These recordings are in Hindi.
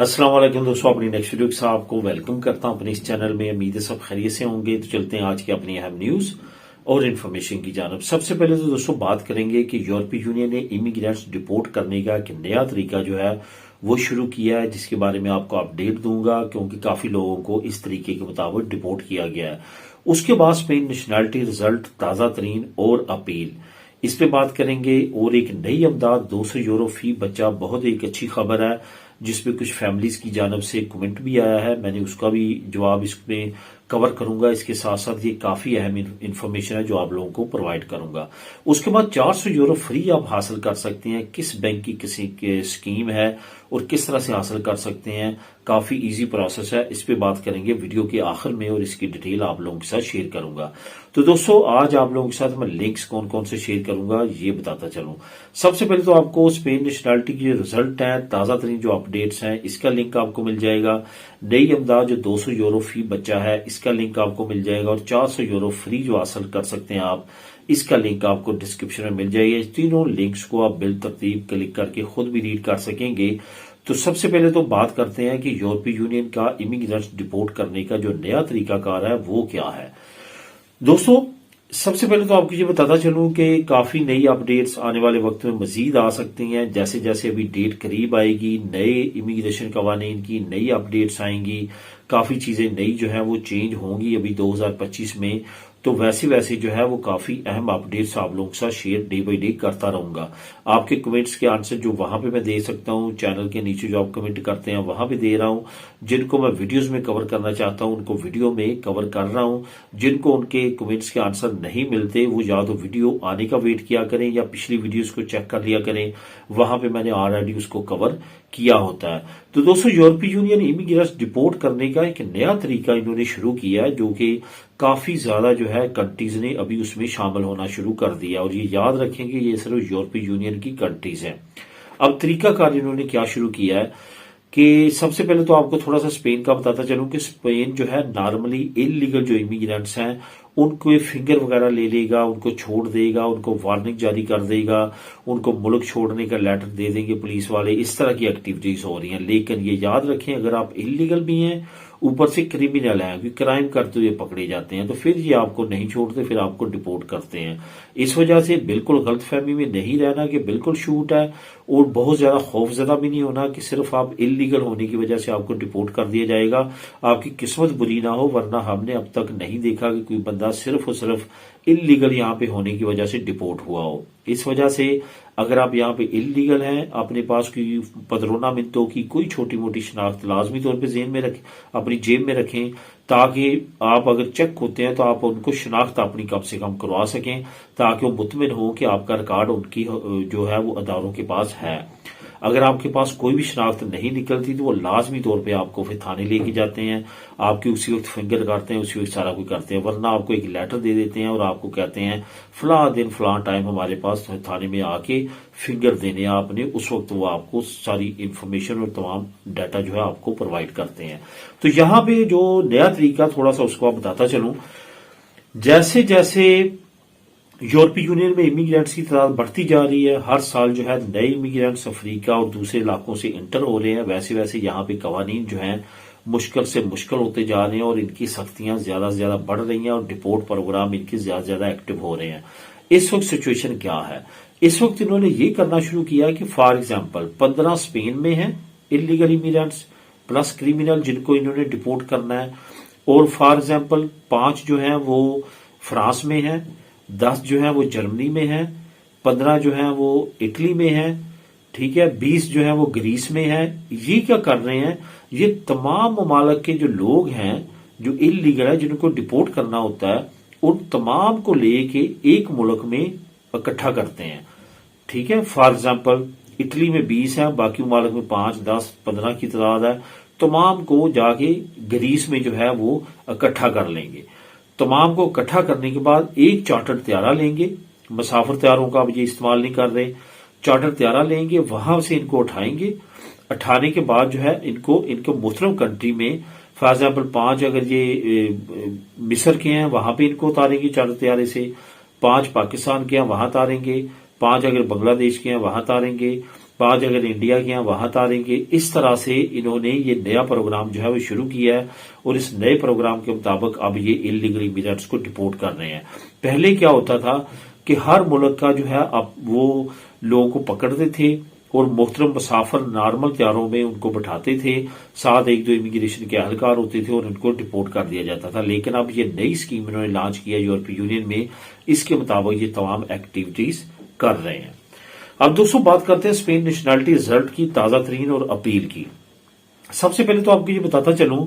अस्सलाम वालेकुम दोस्तों, अपनी नेक्स्ट वीडियो के साथ आपको वेलकम करता हूं अपने इस चैनल में। उम्मीद है सब खैरियत से होंगे। तो चलते हैं आज की अपनी अहम न्यूज और इन्फॉर्मेशन की जानब। सबसे पहले तो दोस्तों बात करेंगे कि यूरोपीय यूनियन ने इमिग्रेंट्स डिपोर्ट करने का एक नया तरीका जो है वो शुरू किया है, जिसके बारे में आपको अपडेट दूंगा, क्योंकि काफी लोगों को इस तरीके के मुताबिक डिपोर्ट किया गया है। उसके बाद स्पेन नेशनैलिटी रिजल्ट, ताजा तरीन और अपील, इस पे बात करेंगे। और एक नई अमदाद 200 यूरो फी बच्चा, बहुत एक अच्छी खबर है, जिसपे कुछ फैमिलीज की जानब से कमेंट भी आया है। मैंने उसका भी जवाब इसमें कवर करूंगा। इसके साथ साथ ये काफी अहम इंफॉर्मेशन है जो आप लोगों को प्रोवाइड करूंगा। उसके बाद 400 यूरो फ्री आप हासिल कर सकते हैं। किस बैंक की किसी स्कीम है और किस तरह से हासिल कर सकते हैं, काफी इजी प्रोसेस है। इस पे बात करेंगे वीडियो के आखिर में और इसकी डिटेल आप लोगों के साथ शेयर करूंगा। तो दोस्तों आज आप लोगों के साथ मैं लिंक्स कौन कौन से शेयर करूंगा ये बताता चलूं। सबसे पहले तो आपको स्पेन नेशनैलिटी की जो रिजल्ट है, ताजा तरीन जो अपडेट्स हैं, इसका लिंक आपको मिल जाएगा। नई अमदाद जो 200 यूरो फी बच्चा है, इसका लिंक आपको मिल जाएगा। और 400 यूरो फ्री जो हासिल कर सकते हैं आप, इसका लिंक आपको डिस्क्रिप्शन में मिल जाएगा। इस तीनों लिंक्स को आप बिल तरतीब क्लिक करके खुद भी रीड कर सकेंगे। तो सबसे पहले तो बात करते हैं कि यूरोपीय यूनियन का इमिग्रेंट्स डिपोर्ट करने का जो नया तरीकाकार है वो क्या है। दोस्तों सबसे पहले तो आपको ये बताता चलूं कि काफी नई अपडेट्स आने वाले वक्त में मजीद आ सकती हैं। जैसे जैसे अभी डेट करीब आएगी, नए इमिग्रेशन कवानीन की नई अपडेट्स आएंगी, काफी चीजें नई जो है वो चेंज होंगी अभी 2025 में। तो वैसे वैसे जो है वो काफी अहम अपडेट्स आप लोगों के साथ शेयर डे बाई डे करता रहूंगा। आपके कमेंट्स के आंसर जो वहां पे मैं दे सकता हूं, चैनल के नीचे जो आप कमेंट करते हैं वहां पे दे रहा हूं। जिनको मैं वीडियोस में कवर करना चाहता हूं उनको वीडियो में कवर कर रहा हूं। जिनको उनके कमेंट्स के आंसर नहीं मिलते वो या तो वीडियो आने का वेट किया करें या पिछली वीडियोस को चेक कर लिया करें, वहां पे मैंने ऑलरेडी उसको कवर किया होता है। तो दोस्तों यूरोपीय यूनियन इमिग्रेंट्स डिपोर्ट करने का एक नया तरीका इन्होंने शुरू किया है, जो कि काफी ज्यादा जो है कंट्रीज ने अभी उसमें शामिल होना शुरू कर दिया। और ये याद रखेंगे ये सिर्फ यूरोपीय यूनियन की कंट्रीज हैं। अब तरीकाकार इन्होंने क्या शुरू किया है कि सबसे पहले तो आपको थोड़ा सा स्पेन का बताता चलूं कि स्पेन जो है नॉर्मली इलीगल जो इमिग्रेंट्स हैं उनको फिंगर वगैरह ले लेगा, उनको छोड़ देगा, उनको वार्निंग जारी कर देगा, उनको मुल्क छोड़ने का लेटर दे देंगे पुलिस वाले। इस तरह की एक्टिविटीज हो रही हैं। लेकिन ये याद रखें, अगर आप इलीगल भी हैं ऊपर से क्रिमिनल हैं, क्योंकि क्राइम करते हुए पकड़े जाते हैं, तो फिर ये आपको नहीं छोड़ते, फिर आपको डिपोर्ट करते हैं। इस वजह से बिल्कुल गलतफहमी में नहीं रहना कि बिल्कुल छूट है, और बहुत ज्यादा खौफजदा भी नहीं होना कि सिर्फ आप इलीगल होने की वजह से आपको डिपोर्ट कर दिया जाएगा। आपकी किस्मत बुरी ना हो, वरना हमने अब तक नहीं देखा कि कोई बंदा सिर्फ और सिर्फ इलीगल यहाँ पे होने की वजह से डिपोर्ट हुआ हो। इस वजह से अगर आप यहाँ पे इलीगल हैं, अपने पास कोई पदरोना मिनटों की कोई छोटी मोटी शनाख्त लाजमी तौर पे जेन में रखें, अपनी जेब में रखें, ताकि आप अगर चेक होते हैं तो आप उनको शनाख्त अपनी कम से कम करवा सकें, ताकि वो मुतमिन हो कि आपका रिकॉर्ड उनकी जो है वो अदारों के पास है। अगर आपके पास कोई भी शनाख्त नहीं निकलती तो वो लाजमी तौर पे आपको फिर थाने लेके जाते हैं, आपकी उसी वक्त फिंगर करते हैं, उसी वक्त सारा कुछ करते हैं। वरना आपको एक लेटर दे देते हैं और आपको कहते हैं फला दिन फला टाइम हमारे पास थाने में आके फिंगर देने आपने, उस वक्त वो आपको सारी इंफॉर्मेशन और तमाम डाटा जो है आपको प्रोवाइड करते हैं। तो यहाँ पे जो नया तरीका थोड़ा सा उसको आप बताता चलूं। जैसे जैसे यूरोपीय यूनियन में इमिग्रेंट्स की तादाद बढ़ती जा रही है, हर साल जो है नए इमिग्रेंट्स अफ्रीका और दूसरे इलाकों से इंटर हो रहे हैं, वैसे वैसे यहाँ पे कवानीन जो हैं मुश्किल से मुश्किल होते जा रहे हैं और इनकी सख्तियां ज्यादा से ज्यादा बढ़ रही हैं और डिपोर्ट प्रोग्राम इनके ज्यादा से ज्यादा एक्टिव हो रहे हैं। इस वक्त सिचुएशन क्या है? इस वक्त इन्होंने ये करना शुरू किया कि फॉर एग्जाम्पल 15 स्पेन में है इलीगल इमिग्रेंट्स प्लस क्रिमिनल जिनको इन्होंने डिपोर्ट करना है, और फॉर एग्जाम्पल 5 जो है वो फ्रांस में है, 10 जो है वो जर्मनी में है, 15 जो है वो इटली में है, ठीक है, 20 जो है वो ग्रीस में है। ये क्या कर रहे हैं, ये तमाम ममालक के जो लोग हैं जो इलीगल है जिनको डिपोर्ट करना होता है, उन तमाम को लेके एक मुल्क में इकट्ठा करते हैं। ठीक है, फॉर एग्जाम्पल इटली में 20 है, बाकी ममालक में 5, 10, 15 की तादाद है। तमाम को जाके ग्रीस में जो है वो इकट्ठा कर लेंगे। तमाम को इकट्ठा करने के बाद एक चार्टर्ड त्यारा लेंगे, मुसाफिर त्यारों का अब ये इस्तेमाल नहीं कर रहे, चार्टर्ड त्यारा लेंगे, वहां से इनको उठाएंगे। उठाने के बाद जो है इनको मुख्तलिफ कंट्री में, फॉर एग्जाम्पल 5 अगर ये मिस्र के हैं वहां पे इनको उतारेंगे चार्टर्ड त्यारे से, 5 पाकिस्तान के हैं वहां उतारेंगे, 5 अगर बांग्लादेश के हैं वहां उतारेंगे, 5 अगर इंडिया के यहाँ वहां तारेंगे। इस तरह से इन्होंने ये नया प्रोग्राम जो है वो शुरू किया है और इस नए प्रोग्राम के मुताबिक अब ये इलीगल इमिग्रेंट्स को डिपोर्ट कर रहे हैं। पहले क्या होता था कि हर मुल्क का जो है अब वो लोगों को पकड़ते थे और मुख्तरम मुसाफिर नॉर्मल त्यारों में उनको बैठाते थे, साथ 1-2 इमिग्रेशन के एहलकार होते थे और उनको डिपोर्ट कर दिया जाता था। लेकिन अब ये नई स्कीम इन्होंने लॉन्च किया यूरोपीय यूनियन में, इसके मुताबिक ये तमाम एक्टिविटीज कर रहे हैं। अब दोस्तों बात करते हैं स्पेन नेशनैलिटी रिजल्ट की ताजा तरीन और अपील की। सबसे पहले तो आपको ये बताता चलूं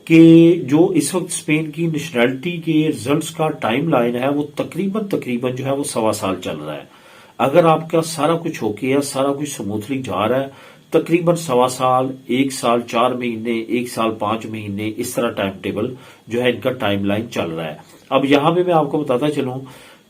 कि जो इस वक्त स्पेन की नेशनैलिटी के रिजल्ट्स का टाइम लाइन है वो तकरीबन जो है वो 1.25 साल चल रहा है। अगर आपका सारा कुछ ओके है, सारा कुछ स्मूथली जा रहा है, तकरीबन 1.25 साल, 1 साल 4 महीने, 1 साल 5 महीने, इस तरह टाइम टेबल जो है इनका टाइम लाइन चल रहा है। अब यहां पे मैं आपको बताता चलूं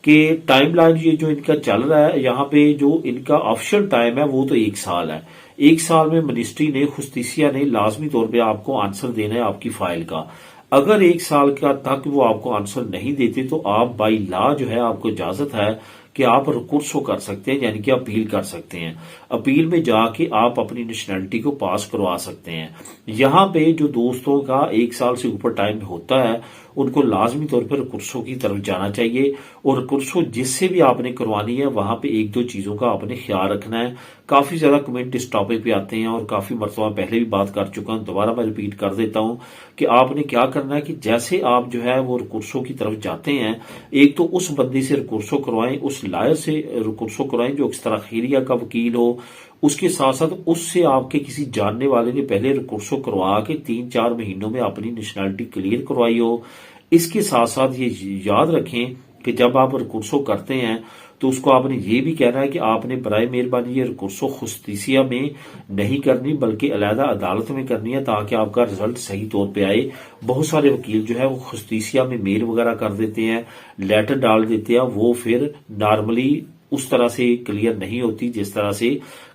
कि टाइम लाइन ये जो इनका चल रहा है, यहाँ पे जो इनका ऑफिशियल टाइम है वो तो 1 साल है। 1 साल में मिनिस्ट्री ने, जुस्टिसिया ने लाजमी तौर पे आपको आंसर देना है आपकी फाइल का। अगर 1 साल का तक वो आपको आंसर नहीं देते तो आप बाई लॉ जो है आपको इजाजत है कि आप रिकुर्सो कर सकते हैं, यानी कि अपील कर सकते हैं। अपील में जाके आप अपनी नेशनैलिटी को पास करवा सकते हैं। यहाँ पे जो दोस्तों का 1 साल से ऊपर टाइम होता है उनको लाजमी तौर पर रिकुर्सो की तरफ जाना चाहिए और रिकुर्सो जिससे भी आपने करवानी है वहां पे 1-2 चीजों का आपने ख्याल रखना है। काफी ज्यादा कमेंट इस टॉपिक पे आते हैं और काफी मरतबा पहले भी बात कर चुका हूं, दोबारा मैं रिपीट कर देता हूं कि आपने क्या करना है कि जैसे आप जो है वो रिकुर्सो की तरफ जाते हैं, एक तो उस बंदी से रिकुर्सो करवाएं, उस लायर से रिकुर्सो करवाएं जो एक्स्ट्रा खैरिया का वकील हो। उसके साथ साथ उससे आपके किसी जानने वाले ने पहले रिकुर्सो करवा के 3-4 महीनों में अपनी नेशनैलिटी क्लियर करवाई हो। इसके साथ साथ ये याद रखें कि जब आप रिकुर्सो करते हैं तो उसको आपने ये भी कहना है कि आपने बराए मेहरबानी ये रिकुर्सो जुस्टिसिया में नहीं करनी बल्कि अलहदा अदालत में करनी है, ताकि आपका रिजल्ट सही तौर पे आए। बहुत सारे वकील जो है वो जुस्टिसिया में मेल वगैरह कर देते हैं, लेटर डाल देते हैं, वो फिर नॉर्मली उस तरह से क्लियर नहीं होती जिस तरह से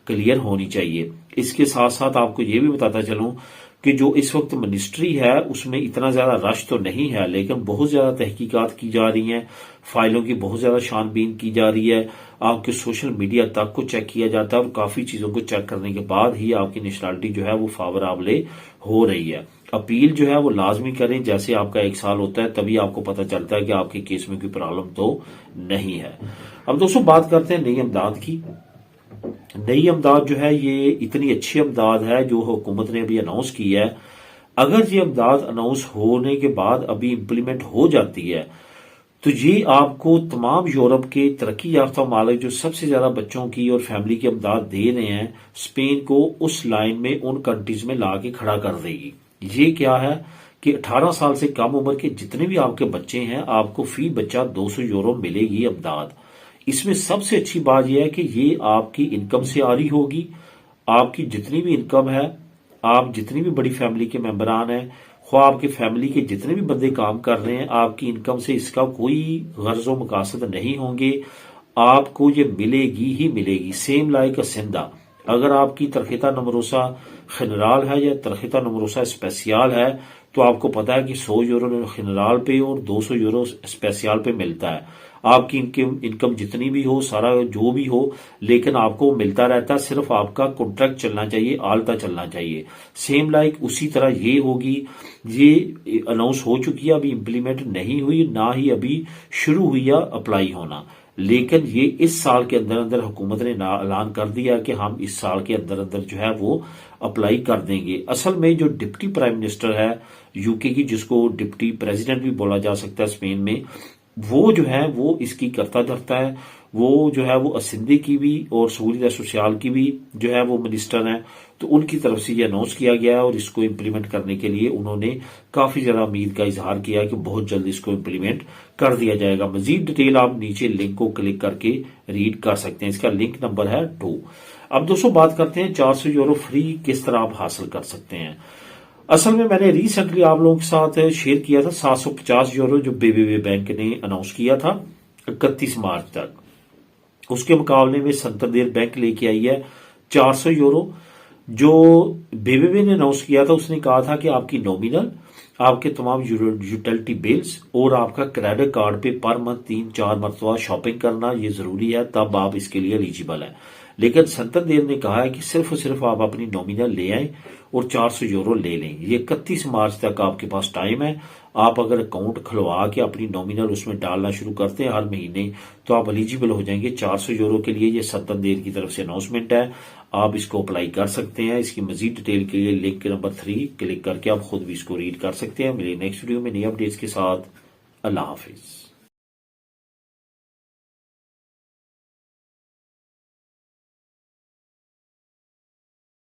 क्लियर होनी चाहिए। इसके साथ साथ आपको ये भी बताता चलूं कि जो इस वक्त मिनिस्ट्री है उसमें इतना ज्यादा रश तो नहीं है, लेकिन बहुत ज्यादा तहकीकात की जा रही हैं, फाइलों की बहुत ज्यादा छानबीन की जा रही है, आपके सोशल मीडिया तक को चेक किया जाता है और काफी चीजों को चेक करने के बाद ही आपकी नेशनैलिटी जो है वो फावराबले हो रही है। अपील जो है वो लाजमी करें, जैसे आपका 1 साल होता है तभी आपको पता चलता है कि आपके केस में कोई प्रॉब्लम तो नहीं है। अब दोस्तों बात करते हैं नई इमदाद की। नई इमदाद जो है ये इतनी अच्छी इमदाद है जो हुकूमत ने अभी अनाउंस की है। अगर ये इमदाद अनाउंस होने के बाद अभी इम्प्लीमेंट हो जाती है तो ये आपको तमाम यूरोप के तरक्की याफ्ता मालिक जो सबसे ज्यादा बच्चों की और फैमिली की इमदाद दे रहे हैं, स्पेन को उस लाइन में उन कंट्रीज में ला के खड़ा कर देगी। ये क्या है कि 18 साल से कम उम्र के जितने भी आपके बच्चे हैं आपको फी बच्चा 200 यूरो मिलेगी इमदाद। इसमें सबसे अच्छी बात यह है कि ये आपकी इनकम से आ रही होगी। आपकी जितनी भी इनकम है, आप जितनी भी बड़ी फैमिली के मेंबरान हैं, ख्वाह आपके फैमिली के जितने भी बंदे काम कर रहे हैं, आपकी इनकम से इसका कोई गर्जो मकासद नहीं होंगे, आपको ये मिलेगी ही मिलेगी। सेम लाइक अ सिंधा। अगर आपकी तरखेता नमरोसा खनराल है या तरखेता नमरोसा स्पेसियाल है तो आपको पता है कि 100 यूरो खनराल पे और 200 यूरो स्पेसियाल पे मिलता है। आपकी इनकम जितनी भी हो, सारा जो भी हो, लेकिन आपको मिलता रहता है। सिर्फ आपका कॉन्ट्रैक्ट चलना चाहिए, आलता चलना चाहिए। सेम लाइक उसी तरह ये होगी। ये अनाउंस हो चुकी है, अभी इम्प्लीमेंट नहीं हुई, ना ही अभी शुरू हुई है अप्लाई होना, लेकिन ये इस साल के अंदर अंदर हुकूमत ने ऐलान कर दिया कि हम इस साल के अंदर अंदर जो है वो अप्लाई कर देंगे। असल में जो डिप्टी प्राइम मिनिस्टर है यूके की, जिसको डिप्टी प्रेसिडेंट भी बोला जा सकता है स्पेन में, वो जो है वो इसकी करता धरता है। वो जो है वो असिंधी की भी और सहूलियत सोशल की भी जो है वो मिनिस्टर हैं, तो उनकी तरफ से ये अनाउंस किया गया है और इसको इम्प्लीमेंट करने के लिए उन्होंने काफी ज्यादा उम्मीद का इजहार किया कि बहुत जल्द इसको इम्प्लीमेंट कर दिया जाएगा। मजीद डिटेल आप नीचे लिंक को क्लिक करके रीड कर सकते हैं। इसका लिंक नंबर है 2। अब दोस्तों बात करते हैं 400 यूरो फ्री किस तरह आप हासिल कर सकते हैं। असल में मैंने रिसेंटली आप लोगों के साथ शेयर किया था 750 यूरो जो बीबीबी बैंक ने अनाउंस किया था 31 मार्च तक। उसके मुकाबले में संतरदेर बैंक लेके आई है 400 यूरो। जो बीबीबी ने अनाउंस किया था उसने कहा था कि आपकी नॉमिनल, आपके तमाम यूटिलिटी बिल्स और आपका क्रेडिट कार्ड पे पर मंथ 3-4 मरतबा शॉपिंग करना ये जरूरी है, तब आप इसके लिए एलिजिबल है। लेकिन संतंदेर ने कहा है कि सिर्फ और सिर्फ आप अपनी नॉमिनल ले आएं और 400 यूरो ले लें। ये 31 मार्च तक आपके पास टाइम है। आप अगर अकाउंट खुलवा के अपनी नॉमिनल उसमें डालना शुरू करते हैं हर महीने, तो आप एलिजिबल हो जाएंगे 400 यूरो के लिए। ये संतंदेर की तरफ से अनाउंसमेंट है, आप इसको अप्लाई कर सकते हैं। इसकी मजीद डिटेल के लिए लिंक नंबर 3 क्लिक करके आप खुद भी इसको रीड कर सकते हैं। मेरे नेक्स्ट वीडियो में नई अपडेट्स के साथ। अल्लाह हाफिज।